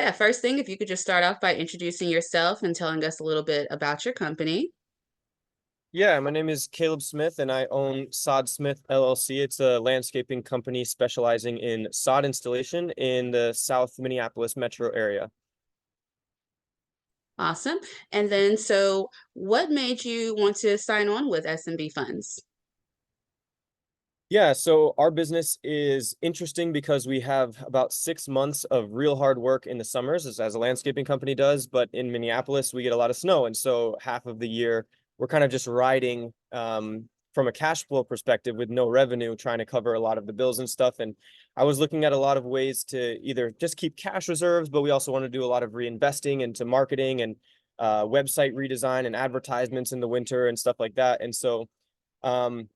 Yeah, first thing, if you could just start off by introducing yourself and telling us a little bit about your company. Yeah, my name is Caleb Smith and I own Sod Smith LLC. It's a landscaping company specializing in sod installation in the South Minneapolis metro area. Awesome. And then, so what made you want to sign on with SMB Funds? Yeah, so our business is interesting because we have about 6 months of real hard work in the summers, as a landscaping company does. But in Minneapolis, we get a lot of snow. And so half of the year, we're kind of just riding from a cash flow perspective with no revenue, trying to cover a lot of the bills and stuff. And I was looking at a lot of ways to either just keep cash reserves, but we also want to do a lot of reinvesting into marketing and website redesign and advertisements in the winter and stuff like that. And so, um,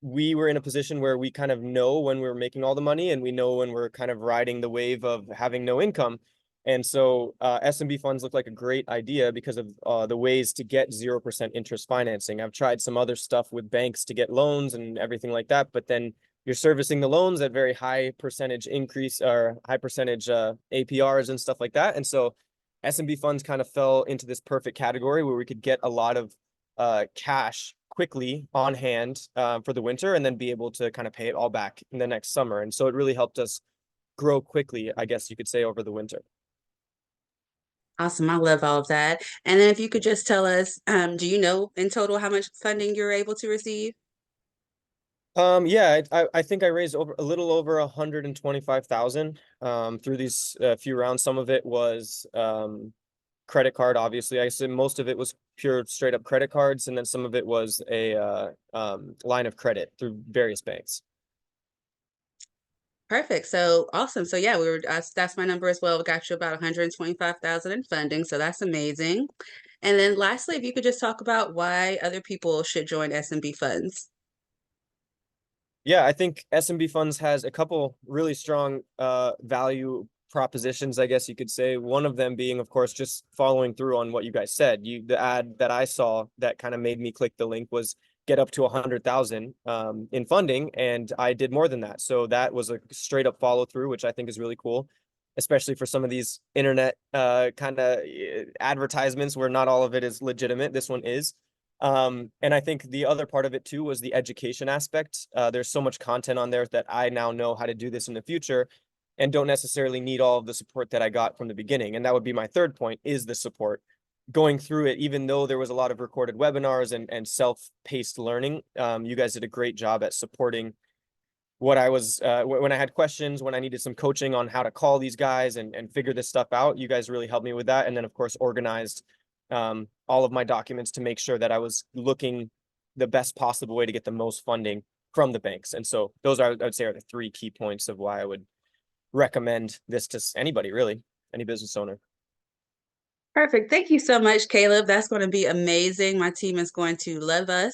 we were in a position where we kind of know when we're making all the money and we know when we're kind of riding the wave of having no income. And so SMB funds look like a great idea because of the ways to get 0% interest financing. I've tried some other stuff with banks to get loans and everything like that, but then you're servicing the loans at very high percentage increase or high percentage APRs and stuff like that. And so SMB funds kind of fell into this perfect category where we could get a lot of cash quickly on hand for the winter and then be able to kind of pay it all back in the next summer. And so it really helped us grow quickly, I guess you could say, over the winter. Awesome. I love all of that. And then if you could just tell us, do you know in total how much funding you're able to receive? Yeah, I think I raised over a little over 125,000 through these few rounds. Some of it was credit card, obviously. I said most of it was pure straight up credit cards, and then some of it was a line of credit through various banks. Perfect. So awesome. So yeah, that's my number as well. We got you about 125,000 in funding. So that's amazing. And then lastly, if you could just talk about why other people should join SMB funds. Yeah, I think SMB Funds has a couple really strong value propositions, I guess you could say. One of them being, of course, just following through on what you guys said. The ad that I saw that kind of made me click the link was get up to 100,000 in funding, and I did more than that. So that was a straight up follow through, which I think is really cool, especially for some of these internet kind of advertisements where not all of it is legitimate. This one is. And I think the other part of it too was the education aspect. There's so much content on there that I now know how to do this in the future and don't necessarily need all of the support that I got from the beginning. And that would be my third point is the support. Going through it, even though there was a lot of recorded webinars and self-paced learning, you guys did a great job at supporting what I was when I had questions, when I needed some coaching on how to call these guys and figure this stuff out. You guys really helped me with that. And then of course organized all of my documents to make sure that I was looking the best possible way to get the most funding from the banks. And so those are, I would say, are the three key points of why I would recommend this to anybody, really, any business owner. Perfect. Thank you so much, Caleb. That's going to be amazing. My team is going to love us.